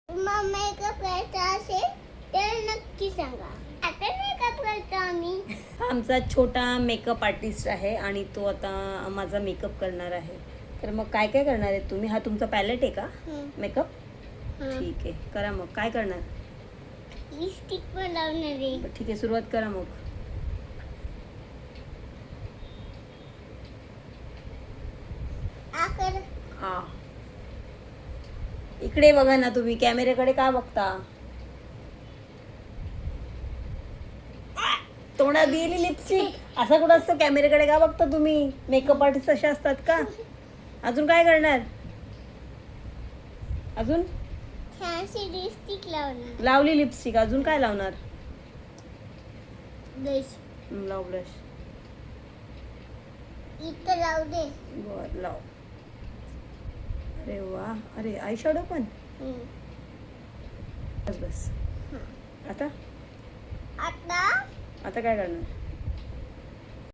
मग मेकअप करायचा असेल तर नक्की सांगा. आता मेकअप करतो आम्ही. आमचा छोटा मेकअप आर्टिस्ट आहे आणि तो आता माझा मेकअप करणार आहे. तर मग काय काय करणार आहे तुम्ही? हा तुमचा पॅलेट आहे का मेकअप? ठीक आहे, करा मग. काय करणार? लिपस्टिक पण लावणार आहे. बरं, ठीक आहे, सुरुवात करा मग. आकर आ इकडे बघा ना, तुम्ही कॅमेऱ्याकडे का बघता? तोंडात गेली लिपस्टिक. असं कुठं असतं? कॅमेऱ्याकडे का बघता तुम्ही? मेकअप आर्टिस्ट असे असतात का? अजून काय करणार? अजून छानशी लिपस्टिक लावणार. लावली लिपस्टिक, अजून काय लावणार? ब्रश लाव ब्रश. इथं लावू दे. बर, लाव. अरे वा, अरे आय शॅडो पण. बस बस. आता आता आता काय करणार?